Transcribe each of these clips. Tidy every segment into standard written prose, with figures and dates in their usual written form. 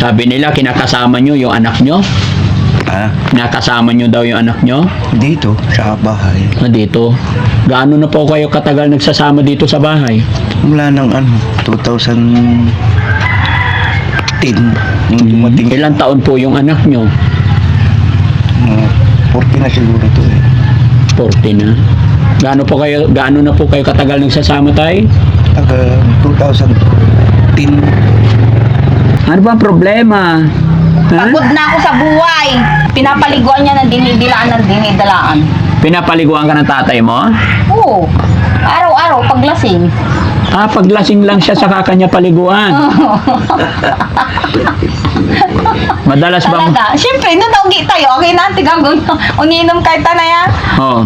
Sabi nila, kinakasama nyo yung anak nyo? Nakasama nyo daw yung anak nyo? Dito, sa bahay. Dito. Gaano na po kayo katagal nagsasama dito sa bahay? Mula ng 2010, nung dumating. Ilang taon po yung anak nyo? 40 na siguro to eh. 40 na. Gaano na po kayo katagal nagsasama tayo? Taga 2010. Ano ba ang problema? Ha? Pagod na ako sa buhay. Pinapaliguan niya ng dinidalaan. Pinapaliguan ka ng tatay mo? Oo. Araw-araw, paglasing. Paglasing lang siya sa kanya paliguan. Madalas bang... Talaga. Siyempre, nung tayo, okay na, tigagawin nyo. Uninom kahit na yan. Oo.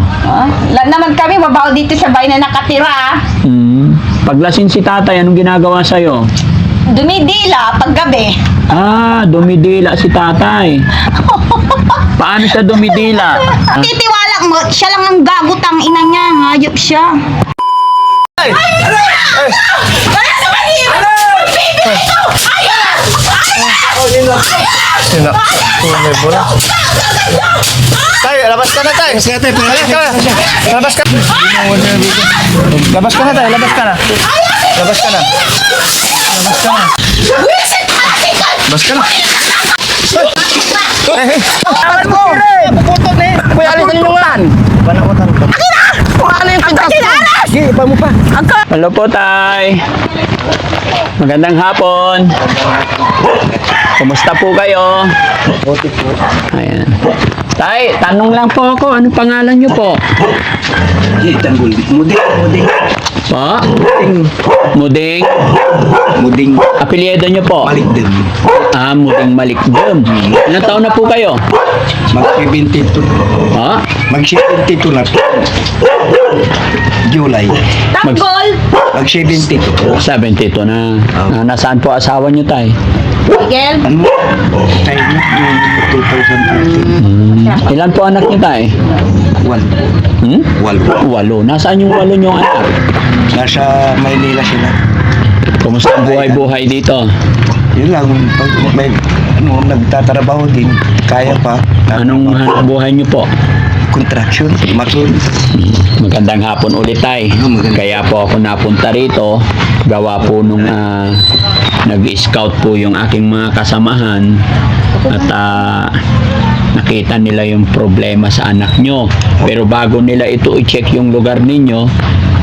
Lahat naman kami, mabaho dito sa bahay na nakatira. Paglasing si tatay, anong ginagawa sa'yo? Dumidila, paggabi. Dumidila si tatay. Paano siya dumidila? Titiwala mo, siya lang ang gagutang ina niya. Hayop siya. Tay, labas ka na tay. Labas ka. Labas ka na tay, labas ka na. Labas ka na. Labas ka na. Labas ka na. Alas mo! Puputol na eh! Kuya, alis na yung lan! Panawatan ko. Ano yung pintas mo? Sige, iba mo pa. Hello po, tay. Magandang hapon. Kumusta po kayo? Buti po. Ayan. Tay, tanong lang po ako. Anong pangalan niyo po? Tanggol. Muding. Po? Muding. Muding. Apelyido niyo po? Malikdin. Muding Malikdon. Ilang taon na po kayo? Mag-72. Po? Mag-72 na. July. Tanggol! Mag-72. 72 na. Nasaan po asawa niyo, tay? Miguel, Ano? Tayo na yung 2013. Ilan po anak niyo, tay? Wal. 8. Nasaan yung 8 niyong anak? Nasa Maynila sila. Kumusta ang buhay-buhay dito? Yun lang, pag may nagtatrabaho din, kaya pa. Anong hanap buhay niyo po? Contraction, makin. Magandang hapon ulit, tay. Kaya po ako napunta rito. Gawa po nung nag-scout po yung aking mga kasamahan. At nakita nila yung problema sa anak nyo. Pero bago nila ito i-check yung lugar ninyo,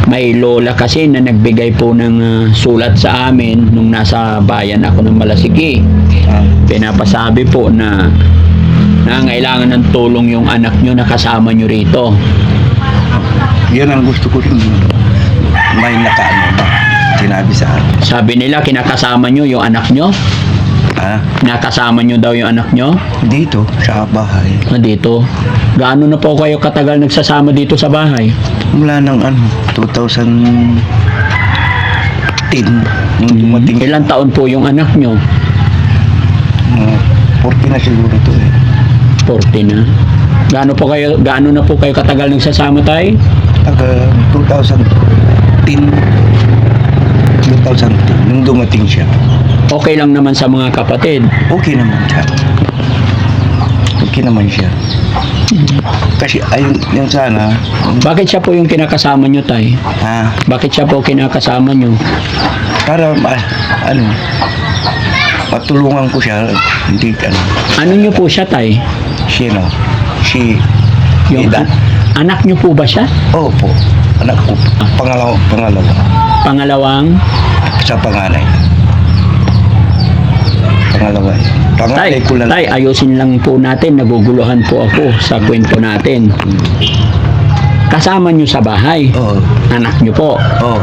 may lola kasi na nagbigay po ng sulat sa amin nung nasa bayan ako ng Malasigi. Pinapasabi po na nangailangan ng tulong yung anak nyo na kasama nyo rito. Yan ang gusto ko rin. May nakaano na sinabi sa akin. Sabi nila, kinakasama nyo yung anak nyo? Nakasama nyo daw yung anak nyo? Dito, sa bahay. Dito. Gaano na po kayo katagal nagsasama dito sa bahay? Mula ng 2010, nung dumating. Ilang taon po yung anak nyo? 40 na siguro to eh. 40 na. Gaano na po kayo katagal nagsasama tayo? Taga 2010, nung dumating siya. Okay lang naman sa mga kapatid. Okay naman siya. Okay naman siya. Kasi ayun, yung sana, Bakit siya po yung kinakasama nyo, tay? Bakit siya po kinakasama nyo? para patulungan ko siya, hindi Ano nyo po siya, tay? si Yung Ida. anak nyo po ba siya? Opo, anak ko, pangalawa, Pangalawang? sa panganay. Pangalawa. Panganay ko lang. Tay, ayusin lang po natin. Naguguluhan po ako sa kwento natin. Kasama nyo sa bahay? Oo. Anak nyo po? Oo.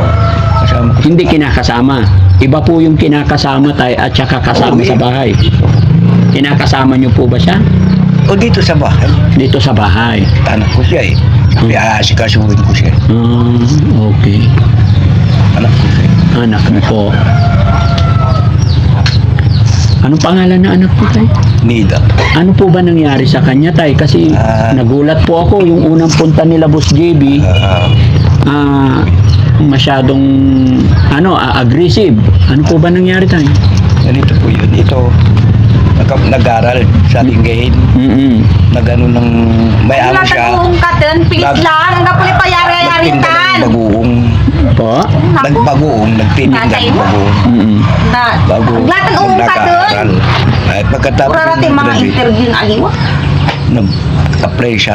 Kasama ko. Hindi kinakasama. Iba po yung kinakasama, tay, at saka kasama Oo, sa bahay. Kinakasama nyo po ba siya? O dito sa bahay. Dito sa bahay. Anak ko siya eh. Asikasuhin ko siya. Okay. Anak ko siya. Anak mo po. Anong pangalan na anak ko, tay? Nida. Ano po ba nangyari sa kanya, tay? Kasi nagulat po ako yung unang punta nila, Boss JB. Masyadong aggressive. Ano po ba nangyari, tay? Ganito po yun. Ito, nag-aral sa Lingayen. Na gano'n ng may amo Wala siya. tagong katen, pilis Nag- lang. Ang kapuli pa yari-yari Nagtinda tan. ng bagoong. Po? Nagbagoong, nagtinda Tatay ng mo? bagoong. Na, Bago ang lahat ng uong katen. nag-aaral. Ay, pagkatapos Pura natin mga graduate, interview na aliwa. nag-apply sa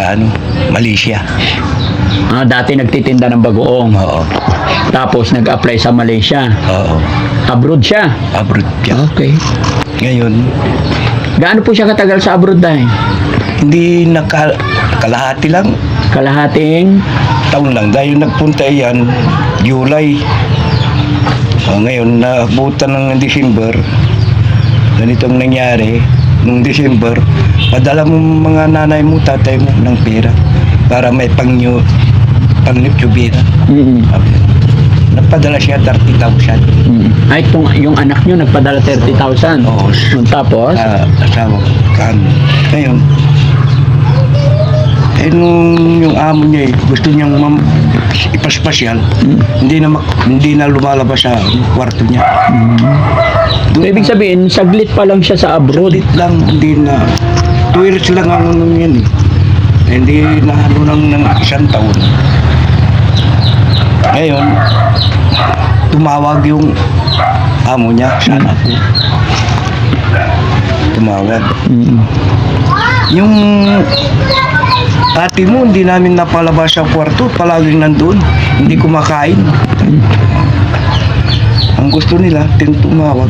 Malaysia. Dati nagtitinda ng bagoong. Oo. Tapos nag-apply sa Malaysia. Oo. Abroad siya. Abroad siya. Okay. Ngayon, Gaano po siya katagal sa abroad dahil? hindi kalahati lang. Kalahating Taon lang. Dahil nagpunta yan, July. So, ngayon, nabutan ng December. Ganitong nangyari. Nung December, padala mo mga nanay mo, tatay mo ng pera para may pang-tubira. Nagpadala siya 30,000. Ay, yung anak nyo nagpadala 30,000. Oo. Tapos? Asawa ko. Ngayon, nung yung amo niya gusto niyang ipaspasyal, hindi na lumalabas sa kwarto niya. So, ibig sabihin, saglit pa lang siya sa abroad. Ulit lang, hindi na 2 years lang ang ano yan eh. Hindi na ano lang ng 1 taon. Ngayon, tumawag yung amo niya sa anak ko. Tumawag. Yung ate mo, hindi namin napalabas sa kwarto, palaging nandun, hindi kumakain. Ang gusto nila, tumawag.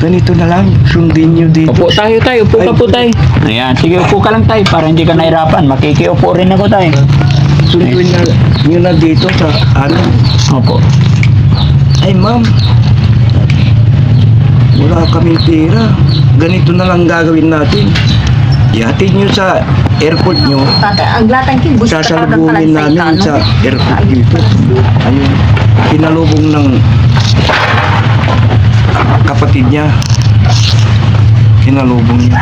Ganito na lang, sundin nyo dito. Upo tayo. Upo ka po tayo. Ayan, sige, upo ka lang tayo para hindi ka nahirapan. Makikiupo rin ako tayo. Sundin nyo na dito sa ano. Opo. Ay ma'am, wala kaming pera. Ganito na lang gagawin natin. Ihatid nyo sa airport nyo. Tatay, ang latang kin, gusto ka talagang Sasalubungin kalansay ka, namin no? sa airport dito. Ayun, pinalubong ng kapatid niya. Pinalubong niya.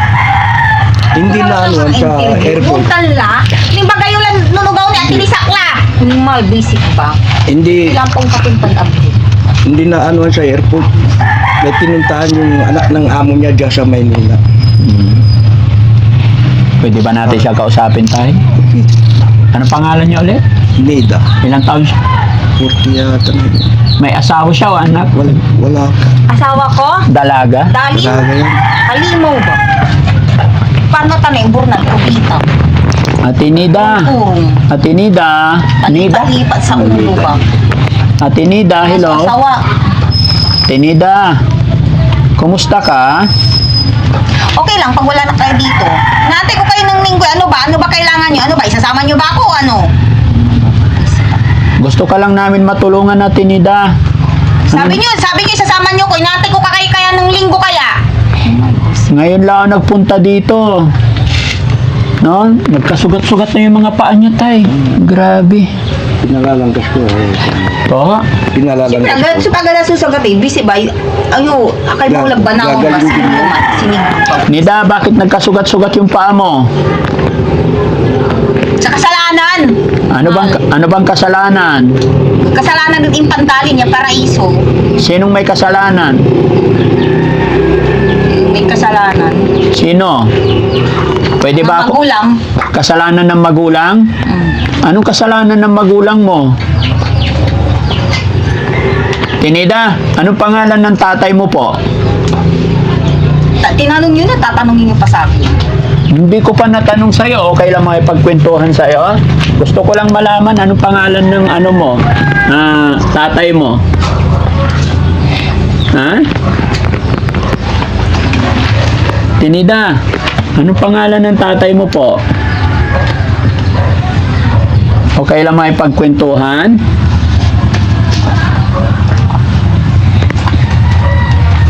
Hindi na ano sa airport. Yung tala, yung bagay yung nunugaw ni Ate Lisakla. Yung malbisik ba? Hindi, Ilang pong kapuntan abroad. hindi na ano sa airport. May pinuntahan yung anak ng amo niya dyan sa Maynila. Pwede ba natin siya kausapin tayo? Ano pangalan niya ulit? Nida. Ilang taon siya? 40 yata na yun. May asawa siya o anak? Wala ka. Asawa ko, Dalaga? Dali, Talaga yan. halimaw ba? Paano tanay, burnan, kubita? Ate Nida. Ate Nida. Nida? Lipat sa ulo ba? Ate Nida, hello. Asawa. Ate Nida. Kumusta ka? Okay lang, pag wala na kayo dito. Nate ko kayo ng linggo, ano ba? Ano ba kailangan nyo? Ano ba? Isasama nyo ba ako? Ano? Gusto ka lang namin matulungan, Ate Nida. Sabi nyo, isasama nyo ko. Nate ko kaya ng linggo kaya. Ngayon lang ako nagpunta dito. No? Nagkasugat-sugat na yung mga paa niya, tay. Grabe. Pinalalangkas ko. Po? Pinalalangkas ko. Pagala susagat eh, busy ba? Ayo, akay mo lang ba na ako ba? Sinig pa. Nida, bakit nagkasugat-sugat yung paa mo? Sa kasalanan. Ano bang kasalanan? Kasalanan ng impantali niya, paraiso. Sinong may kasalanan? May kasalanan. Sino? Pwede Mga ba ako? magulang. Kasalanan ng magulang? Anong kasalanan ng magulang mo? Tinida, anong pangalan ng tatay mo po? Tinanong nyo na, tatanungin nyo pa sa akin. Hindi ko pa natanong sa'yo, okay lang makipagkwentuhan sa'yo. Gusto ko lang malaman anong pangalan ng ano mo, tatay mo. Ha? Tinida, anong pangalan ng tatay mo po? Okay lang makipagkwentuhan.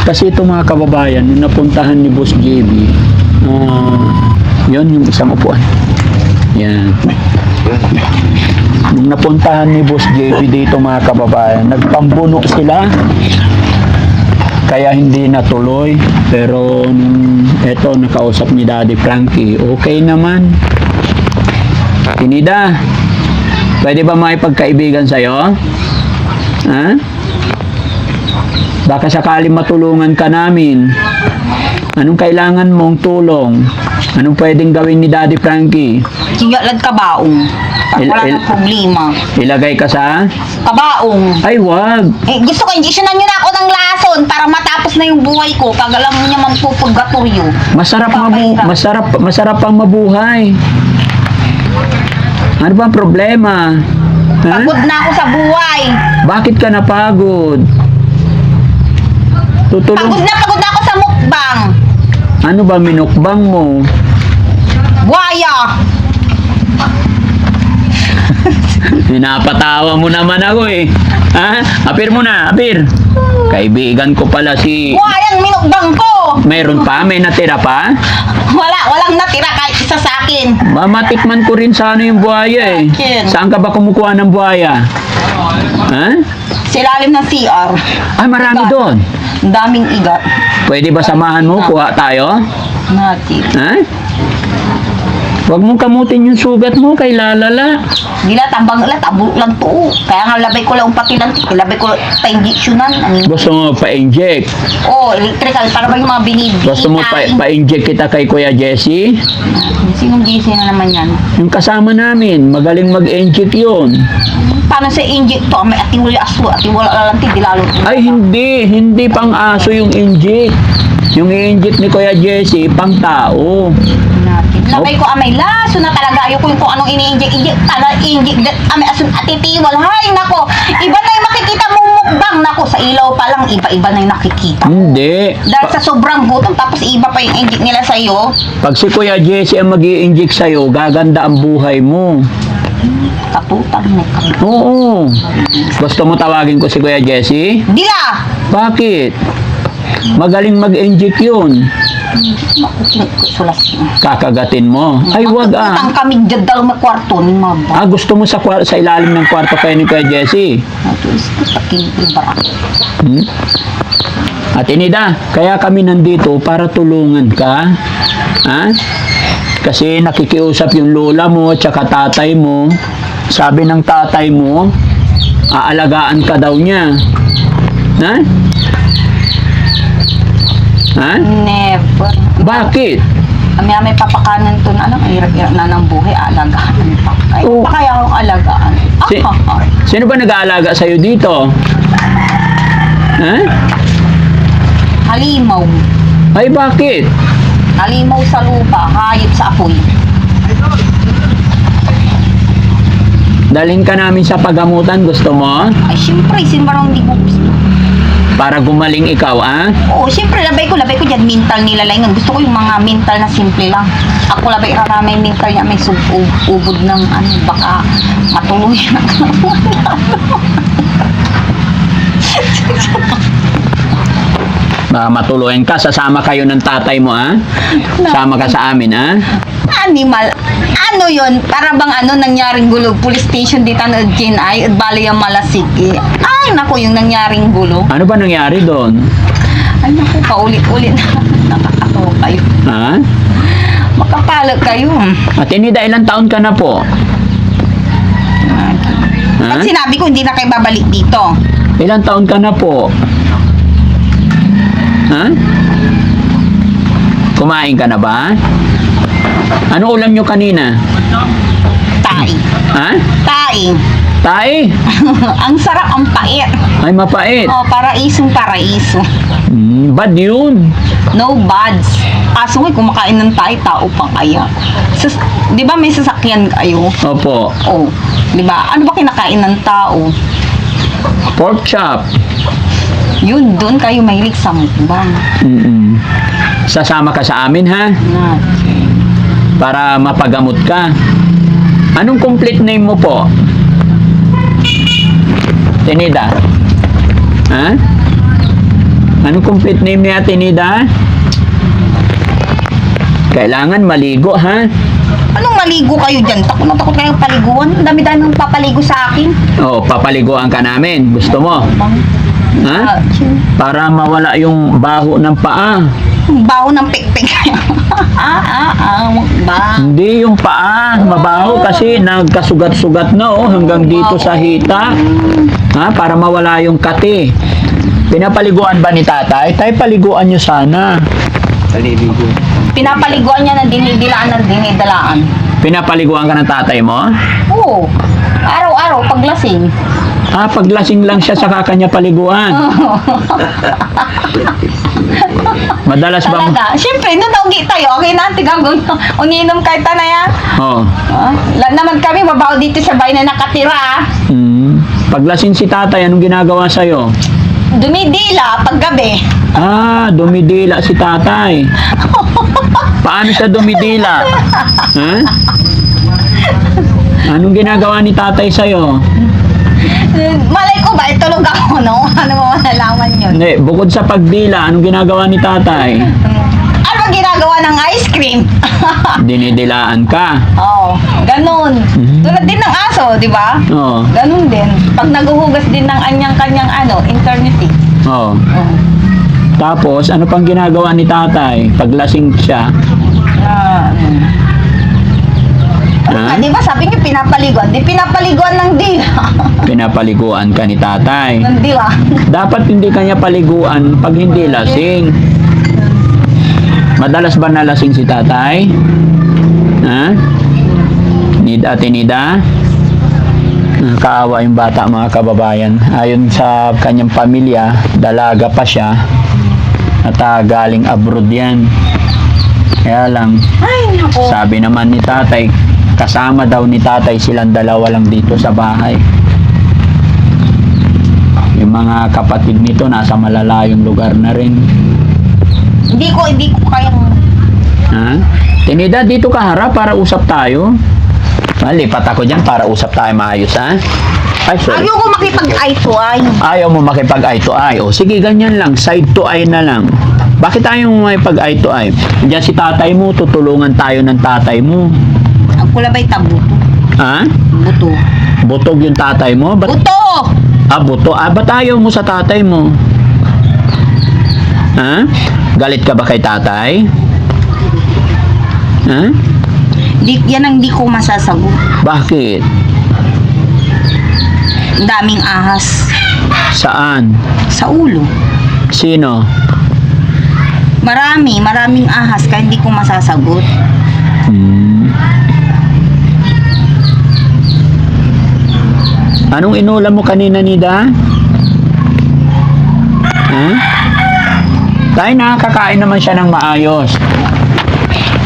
Kasi ito mga kababayan, nung napuntahan ni Boss JB, yun yung isang upuan. Yan. Nung napuntahan ni Boss JB dito mga kababayan, nagpambuno sila. Kaya hindi natuloy. Pero eto, nakausap ni Daddy Frankie, okay naman. Tinida, pwede ba makipagkaibigan sa'yo? Ha? Baka sakali matulungan ka namin. Anong kailangan mong tulong? Anong pwedeng gawin ni Daddy Frankie? Sinyalan kabaong. Wala Il- nang problema. Ilagay ka sa... Kabaong. Ay, wag. Eh, gusto ko, injectionan nyo na ako ng lason para matapos na yung buhay ko. Pag alam mo naman po, purgatorio. Masarap pang mabuhay. Ano ba ang problema? Ha? Pagod na ako sa buhay. Bakit ka napagod? Tutulong. Pagod na ako sa mukbang. Ano ba minukbang mo? Buhaya. Pinapatawa mo naman ako eh. Ha? Apir mo na, apir. Kaibigan ko pala si... Buhayang minukbang ko. Meron pa? May natira pa? Walang natira kahit isa sa akin. Matikman ko rin sana yung buhaya eh. Akin. Saan ka ba kumukuha ng buhaya? Ha? Sa ilalim ng CR. Ay, marami Igat. doon. Ang daming igat. Pwede ba samahan mo? Kuha tayo? Natin. Ha? Huwag mong kamutin yung sugat mo kay lalala. Dila, tambang lang, tabuk lang to. Kaya nga labay ko lang pati lang. Labay ko pa-injectionan. Gusto mo pa-inject? Oh, electrical. Para ba yung mga binibigay? Gusto mo pa-inject kita kay Kuya Jesse? Sinong GC na naman yan? Yung kasama namin, magaling mag-inject yun. Paano sa inject to? May atiwala aso. Atiwala lalanti. Di lalo. Ay, hindi pang aso yung inject. Yung i-inject ni Kuya Jesse, pang tao. Natin. Labay ko amay laso na talaga. Ayoko yung kung anong ini-inject. Inject. Amay aso atitiwal. Hay, nako. Iba na yung makikita mong mukbang. Nako, sa ilaw pa lang. Iba-iba na yung nakikita. Hindi. Dahil sa sobrang gutom. Tapos iba pa yung inject nila sa'yo. Pag si Kuya Jesse ang mag-i-inject sa'yo, gaganda ang buhay mo. Katutang na kami. Oo. Gusto mo tawagin ko si Kuya Jesse? Dila! Bakit? Magaling mag-inject yun. Makukinig ko sulas yun. Kakagatin mo. Ay, wag ah. Katutang kami dyan dalaw may kwarto ni Maba. Ah, gusto mo sa ilalim ng kwarto kayo ni Kuya Jesse? Ito is kutakin ibarak. Hmm? At Inida, kaya kami nandito para tulungan ka. Ha? Kasi nakikiusap yung lola mo at saka tatay mo. Sabi ng tatay mo, aalagaan ka daw niya. Ha? Ha? Never. Bakit? Kami may papakanan to na ang hirap-hirap na ng buhay, alagaan pa. Ay, Oo. pa kaya akong alagaan? Si- Ah. Sino ba nag-aalaga sa'yo dito? Ha? Halimaw. Ay, bakit? Halimaw sa lupa, hayop sa apoy. Dalhin ka namin sa pagamutan, gusto mo? Ay, siyempre, sinbarang hindi ko gusto. Para gumaling ikaw, ah? Oo, siyempre, labay ko dyan, mental nilalangan. Gusto ko yung mga mental na simple lang. Ako labay, may mental niya, may ubod ng ano, baka matuloy na. Baka matuluyan ka, sasama kayo ng tatay mo, ah? Sama ka sa amin, ah? Animal. Ano yun? Para bang ano nangyaring gulo? Police station dito na Ginay at Balaya Malasiki. Ay, naku, yung nangyaring gulo. Ano ba nangyari doon? Ay, naku, paulit-ulit na nakakatawa kayo. Ha? Makapalag kayo. At Inida, ilang taon ka na po? Ha? At sinabi ko, hindi na kayo babalik dito. Ilang taon ka na po? Ha? Kumain ka na ba? Ano ulam nyo kanina? Tai. Ha? Tai. Tay? Ang sarap, ang pait. Ay, mapait. Oh, paraisong paraiso. Bad yun. No buds. Kaso nga, kumakain ng tayo, tao pa kaya. Di ba may sasakyan kayo? Opo. Oh, di ba? Ano ba kinakain ng tao? Pork chop. Yun, doon kayo mahilig sa mukbang. Sasama ka sa amin, ha? Na, Para mapagamot ka. Anong complete name mo po? Tinida. Ha? Anong complete name niya, Tinida? Kailangan maligo, ha? anong maligo kayo dyan? Takot na takot kayong paliguan. Ang dami-dami ng papaligo sa akin. Oo, papaliguan ka namin. Gusto mo? Ha? Para mawala yung baho ng paa. Baho ng pikpik. Ba? Hindi yung paa, mabaho kasi nagkasugat-sugat na hanggang dito sa hita. Ha? Para mawala yung kati. Pinapaliguan ba ni tatay? Tay, paliguan nyo sana. Taliligo. Pinapaliguan niya ng dinidilaan ng dinidalaan. Pinapaliguan ka ng tatay mo? Oo. Araw-araw, paglasing. Paglasing lang siya sa kanya paliguan. Madalas ba mo? Talaga. Siyempre, nung naugi tayo, okay na, tigagong uninom kahit na yan. Oo. Lahat naman kami, mabaho dito sa bahay na nakatira. Paglasing si tatay, anong ginagawa sa'yo? Dumidila paggabi. Dumidila si tatay. Paano siya dumidila? Ha? Anong ginagawa ni tatay sa'yo? Malay ko ba, tulog ako, no? Ano mo malalaman yun? Hindi, bukod sa pagdila, anong ginagawa ni tatay? Ano ba ginagawa ng ice cream? Dinidilaan ka. Oo, ganun. Tulad din ng aso, di ba? Oo. Ganun din. Pag naguhugas din ng anyang-kanyang eternity. Oo. Tapos, ano pang ginagawa ni tatay? Paglasing siya. Ha? Di ba sabi niyo pinapaliguan? Di pinapaliguan ng dila. Pinapaliguan ka ni tatay. ng dila. Dapat hindi kanya paliguan pag hindi lasing. Madalas ba nalasing si tatay? Ha? Ate Nida? Kaawa yung bata, mga kababayan. Ayon sa kanyang pamilya, dalaga pa siya. At galing abroad yan. Kaya lang, Ay, naku. sabi naman ni tatay, kasama daw ni tatay silang dalawa lang dito sa bahay. Yung mga kapatid nito nasa malalayong lugar na rin. Hindi ko kayang... Ha? Tinida, dito ka harap para usap tayo. Lipat ako dyan para usap tayo maayos, ha? Ay, sorry. Ayaw ko makipag-eye to eye. Ayaw mo makipag-eye to eye. O, sige, ganyan lang. Side to eye na lang. Bakit ayaw mo makipag-eye to eye? Diyan si tatay mo, tutulungan tayo ng tatay mo. Ang pula ba'y tabuto? Ha? Buto. Butog yung tatay mo? Buto! Buto. Ba't ayaw mo sa tatay mo? Ha? Galit ka ba kay tatay? Ha? Yan ang di ko masasagot. Bakit? Daming ahas. Saan? Sa ulo. Sino? Maraming ahas kaya hindi ko masasagot. Anong inulam mo kanina, Nida? Ha? Tayo, nakakakain naman siya ng maayos.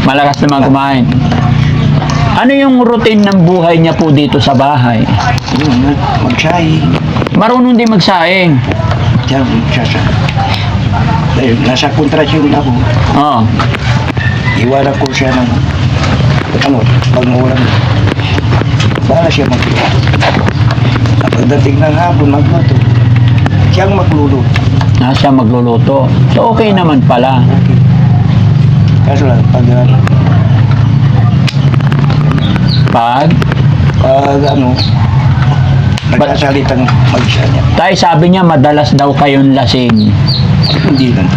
Malakas naman kumain. Ano yung routine ng buhay niya po dito sa bahay? Yun, magsaing. Marunong din magsaing. Diyan, dahil nasa kontrasyon ako, Oo. iwanan ko siya ng pag-ulam. Para siya magluto. Pagdating ng hapon, magluto. Siyang magluluto. Siya magluluto. So, okay naman pala. Okay. Kaso lang, pag nagkasalitang mag-isa niya. Tay, sabi niya madalas daw kayong lasing. Hindi lang.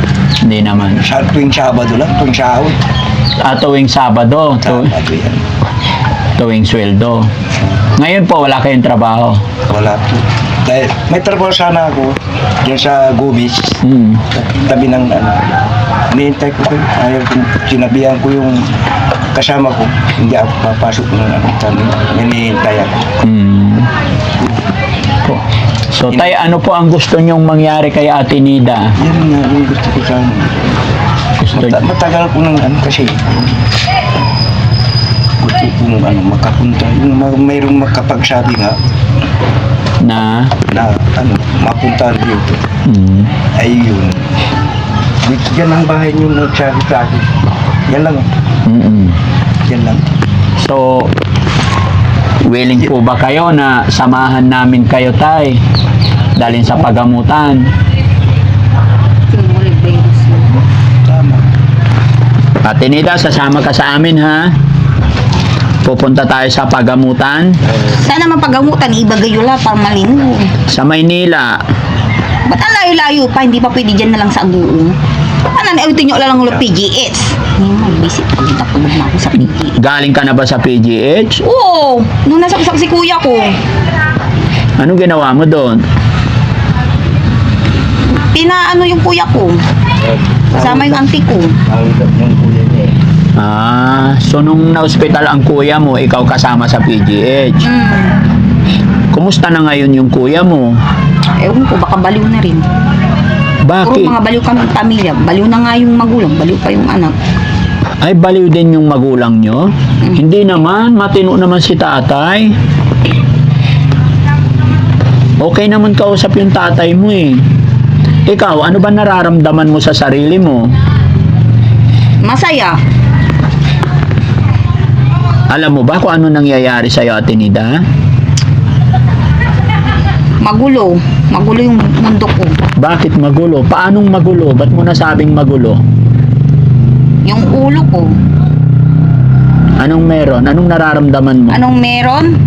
Hindi naman. Sa tuwing Sabado lang, tuwing sahod. Tuwing Sabado, Sabado yan. tuwing sweldo. Ngayon po, wala kayong trabaho. Wala po. Dahil may trabaho sana ako dyan sa Gubis, tabi ng nihintay ko kayo. Ayaw kong sinabihan ko yung kasama ko, hindi ako papasok ng hinihintay ako. So, tay, ano po ang gusto nyong mangyari kay Ate Nida? Yan nga yung gusto ko sana. Matagal ko ng kasi gusto kong makapunta. Yung mayroong makapagsabi nga Na? mapunta dito. Ay yun. Dito yan ang bahay niyo nagsabi sa akin. Yan lang. Yan lang. So, willing po ba kayo na samahan namin kayo, tay? Dalhin sa pagamutan. Tama. Ate Nida, sasama ka sa amin, ha? Pupunta tayo sa pagamutan Sana mapagamutan, ibagayula para malino. sa Maynila. Ba't ang layo-layo pa? Hindi pa pwede dyan na lang sa aguong. Ano na, ito nyo lang ulo PGH. Mag-visit ko, tapos na ako sa PGH. Galing ka na ba sa PGH? Oo, nung nasa si kuya ko. Anong ginawa mo doon? Pinaano yung kuya ko. Kasama yung auntie ko. Nakita yung kuya niya eh. So nung na-hospital ang kuya mo, ikaw kasama sa PGH. Kumusta na ngayon yung kuya mo? Ewan ko, baka baliw na rin. Puro Bakit? mga baliw kami pamilya. Baliw na nga yung magulang, baliw pa yung anak. Ay, baliw din yung magulang nyo? Hindi naman, matino naman si tatay. Okay naman kausap yung tatay mo eh. Ikaw, ano ba nararamdaman mo sa sarili mo? Masaya. Alam mo ba kung ano nangyayari sa'yo, Ate Nida? Magulo. Magulo yung mundo ko. Bakit magulo? Paanong magulo? Ba't mo nasabing magulo? Yung ulo ko. Anong meron? Anong nararamdaman mo? Anong meron?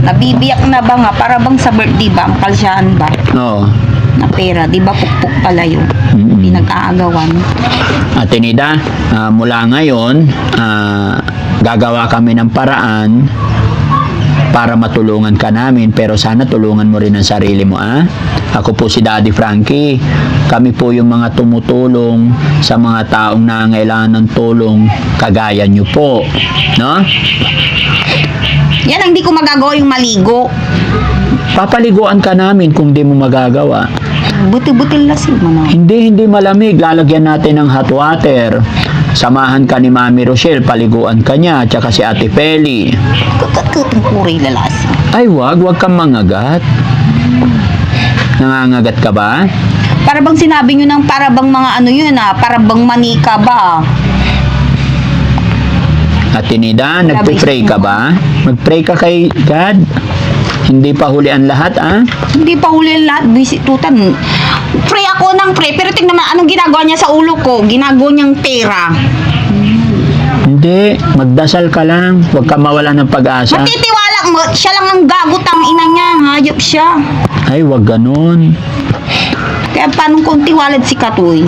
Nabibiyak na ba nga? Para bang sa birthday ba? Ang kalsyahan ba? Oo. Na pera. Di ba pukpuk pala yun? Mm-mm. Pinag-aagawan. Ate Nida, mula ngayon, gagawa kami ng paraan para matulungan ka namin, pero sana tulungan mo rin ang sarili mo, ah? Ako po si Daddy Frankie. Kami po yung mga tumutulong sa mga taong nangailangan ng tulong kagaya nyo po. No? Yan ang di ko magagawa yung maligo. Papaliguan ka namin kung di mo magagawa. Buti-buti lasing mo na. Hindi malamig. Lalagyan natin ng hot water. Samahan ka ni Mami Rochelle, paliguan ka niya, tsaka si Ate Feli. Kukat-kutang kuray lalasing. Ay, wag kang mangagat. Nangangagat ka ba? Para bang sinabi nyo ng para bang mga ano yun para bang manika ba? Ate Nida, nagpe-pray ka ba? Mag-pray ka kay God? Hindi pa huli ang lahat, ah? Hindi pa huli ang lahat, bisitutan. Pray ako ng pray, pero tingnan naman anong ginagawa niya sa ulo ko. Ginagawa niyang pera. Hindi, magdasal ka lang. Huwag ka mawala ng pag-asa. Matitiwala mo, siya lang ang gagot ang ina niya. Hayop siya. Ay, wag ganun. Kaya paano kung tiwalad si Katoy?